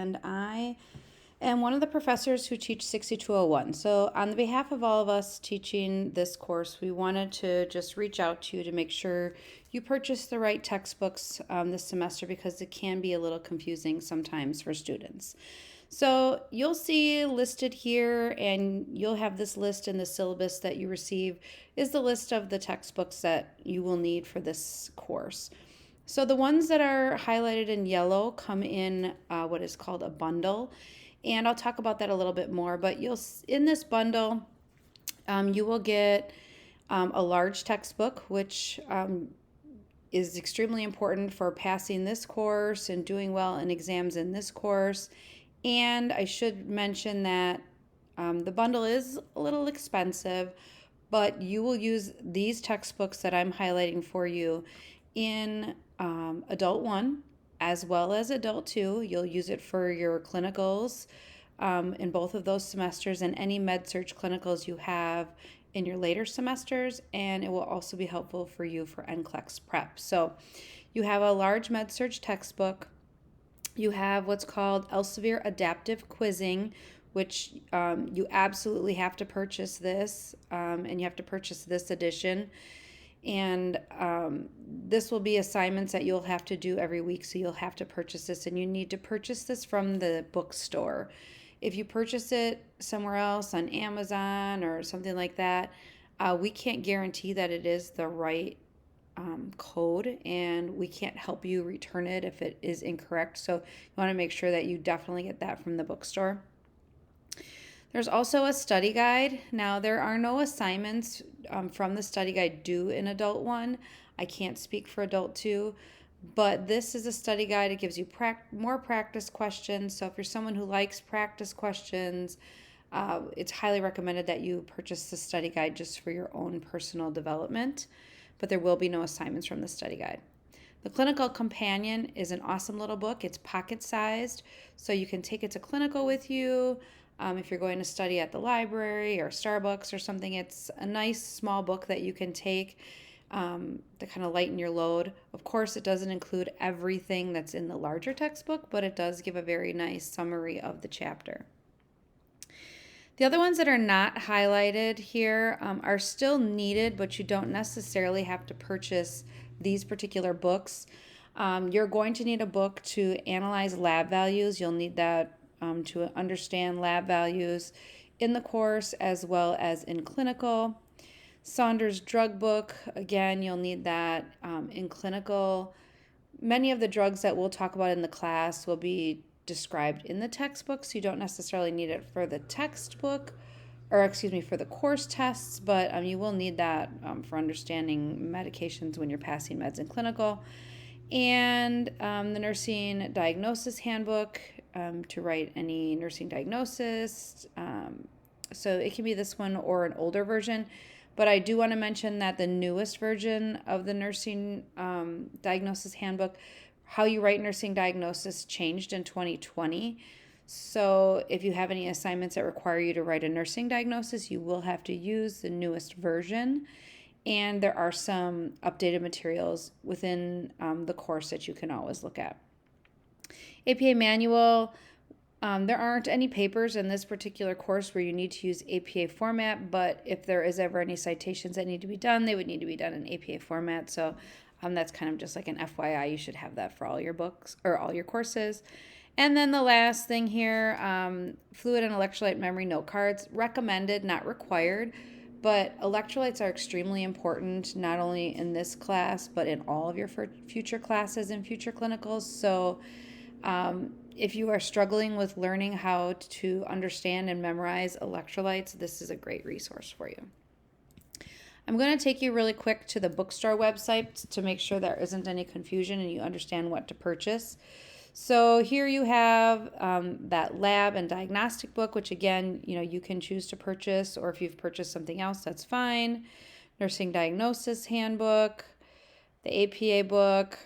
and I am one of the professors who teach 6201. So, on the behalf of all of us teaching this course, we wanted to just reach out to you to make sure you purchase the right textbooks this semester because it can be a little confusing sometimes for students. So, you'll see listed here, and you'll have this list in the syllabus that you receive, is the list of the textbooks that you will need for this course. So the ones that are highlighted in yellow come in what is called a bundle, and I'll talk about that a little bit more. But in this bundle, you will get a large textbook, which is extremely important for passing this course and doing well in exams in this course. And I should mention that the bundle is a little expensive, but you will use these textbooks that I'm highlighting for you in Adult 1 as well as Adult 2. You'll use it for your clinicals in both of those semesters and any med-surg clinicals you have in your later semesters, and it will also be helpful for you for NCLEX prep. So you have a large med-surg textbook. You have what's called Elsevier Adaptive Quizzing, which you absolutely have to purchase this, and you have to purchase this edition. And this will be assignments that you'll have to do every week, so you'll have to purchase this, and you need to purchase this from the bookstore. If you purchase it somewhere else on Amazon or something like that, we can't guarantee that it is the right code, and we can't help you return it if it is incorrect. So you want to make sure that you definitely get that from the bookstore. There's also a study guide. Now, there are no assignments from the study guide due in Adult 1. I can't speak for Adult 2, but this is a study guide. It gives you more practice questions. So if you're someone who likes practice questions, it's highly recommended that you purchase the study guide just for your own personal development, but there will be no assignments from the study guide. The Clinical Companion is an awesome little book. It's pocket-sized, so you can take it to clinical with you. If you're going to study at the library or Starbucks or something, it's a nice small book that you can take to kind of lighten your load. Of course, it doesn't include everything that's in the larger textbook, but it does give a very nice summary of the chapter. The other ones that are not highlighted here are still needed, but you don't necessarily have to purchase these particular books. You're going to need a book to analyze lab values. You'll need that to understand lab values in the course as well as in clinical. Saunders' drug book, again, you'll need that in clinical. Many of the drugs that we'll talk about in the class will be described in the textbook, so you don't necessarily need it for the textbook, or for the course tests, but you will need that for understanding medications when you're passing meds in clinical. And the Nursing Diagnosis Handbook to write any nursing diagnosis. So it can be this one or an older version. But I do want to mention that the newest version of the Nursing Diagnosis Handbook, how you write nursing diagnosis, changed in 2020. So if you have any assignments that require you to write a nursing diagnosis, you will have to use the newest version. And there are some updated materials within the course that you can always look at. APA manual, there aren't any papers in this particular course where you need to use APA format, but if there is ever any citations that need to be done, they would need to be done in APA format. So that's kind of just like an FYI. You should have that for all your books or all your courses. And then the last thing here, fluid and electrolyte memory note cards, recommended, not required. But electrolytes are extremely important, not only in this class, but in all of your future classes and future clinicals. So if you are struggling with learning how to understand and memorize electrolytes, this is a great resource for you. I'm going to take you really quick to the Bookstore website to make sure there isn't any confusion and you understand what to purchase. So here you have that lab and diagnostic book, which again, you can choose to purchase, or if you've purchased something else, that's fine. Nursing Diagnosis Handbook, the APA book.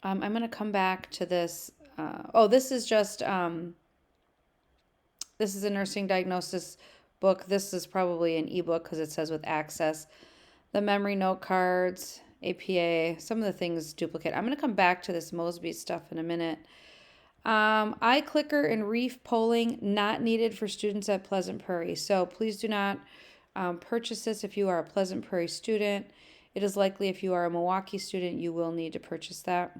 I'm going to come back to this. This is just, this is a nursing diagnosis book. This is probably an ebook because it says with access. The memory note cards, APA, some of the things duplicate. I'm going to come back to this Mosby stuff in a minute. iClicker and reef polling not needed for students at Pleasant Prairie. So please do not purchase this if you are a Pleasant Prairie student. It is likely if you are a Milwaukee student, you will need to purchase that.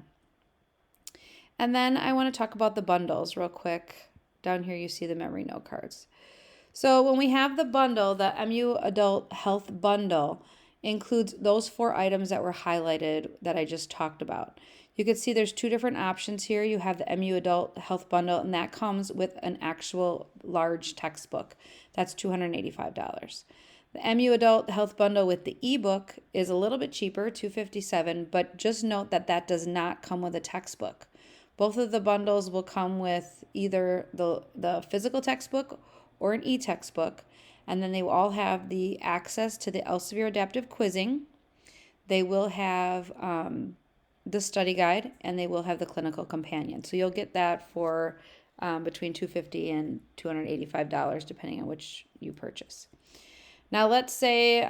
And then I want to talk about the bundles real quick. Down here you see the memory note cards. So when we have the bundle, the MU Adult Health Bundle includes those 4 items that were highlighted that I just talked about. You can see there's 2 different options here. You have the MU Adult Health Bundle, and that comes with an actual large textbook. That's $285. The MU Adult Health Bundle with the ebook is a little bit cheaper, $257, but just note that that does not come with a textbook. Both of the bundles will come with either the physical textbook or an e-textbook, and then they will all have the access to the Elsevier adaptive quizzing. They will have the study guide, and they will have the clinical companion. So you'll get that for between $250 and $285, depending on which you purchase. Now, let's say,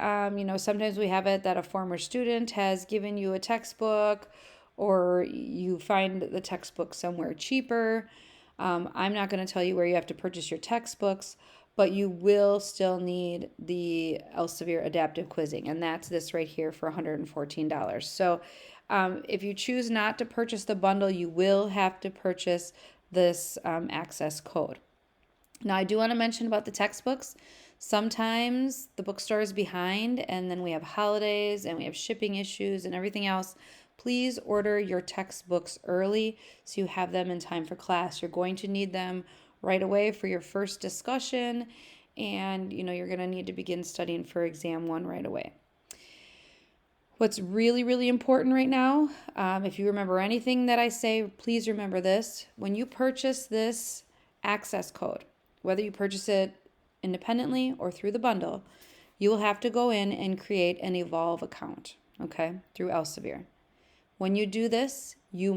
sometimes we have it that a former student has given you a textbook, or you find the textbook somewhere cheaper. I'm not going to tell you where you have to purchase your textbooks, but you will still need the Elsevier adaptive quizzing, and that's this right here for $114. So if you choose not to purchase the bundle, you will have to purchase this access code. Now, I do want to mention about the textbooks. Sometimes the bookstore is behind, and then we have holidays, and we have shipping issues and everything else. Please order your textbooks early so you have them in time for class. You're going to need them right away for your first discussion, and you're going to need to begin studying for exam 1 right away. What's really, really important right now, if you remember anything that I say, please remember this. When you purchase this access code, whether you purchase it independently or through the bundle, you will have to go in and create an Evolve account, okay, through Elsevier. When you do this, you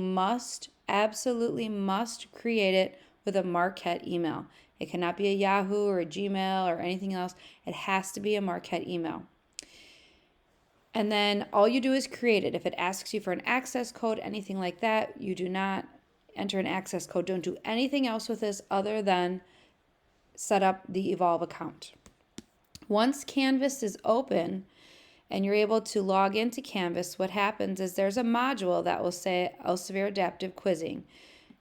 absolutely must create it with a Marquette email. It cannot be a Yahoo or a Gmail or anything else. It has to be a Marquette email. And then all you do is create it. If it asks you for an access code, anything like that, you do not enter an access code. Don't do anything else with this other than set up the Evolve account. Once Canvas is open and you're able to log into Canvas, what happens is there's a module that will say Elsevier Adaptive Quizzing.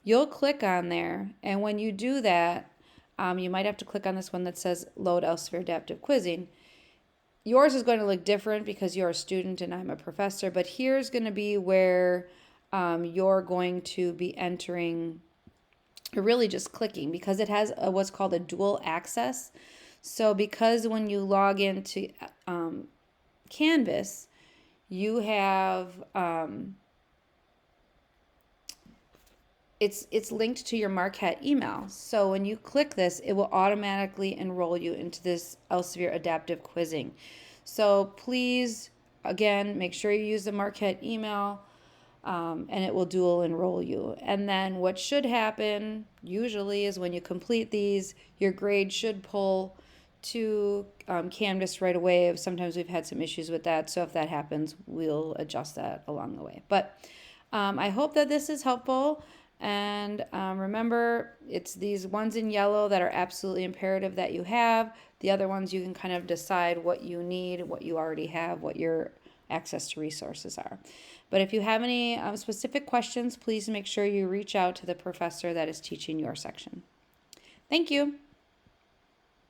You'll click on there, and when you do that, you might have to click on this one that says Load Elsevier Adaptive Quizzing. Yours is going to look different because you're a student and I'm a professor, but here's going to be where you're going to be entering, or really just clicking, because it has what's called a dual access. So because when you log into Canvas, you have it's linked to your Marquette email. So when you click this, it will automatically enroll you into this Elsevier adaptive quizzing. So please, again, make sure you use the Marquette email, and it will dual enroll you. And then what should happen usually is when you complete these, your grade should pull to Canvas right away. Sometimes we've had some issues with that, so if that happens, we'll adjust that along the way. But I hope that this is helpful, and remember, it's these ones in yellow that are absolutely imperative that you have. The other ones you can kind of decide what you need, what you already have, what your access to resources are. But if you have any specific questions, please make sure you reach out to the professor that is teaching your section. Thank you.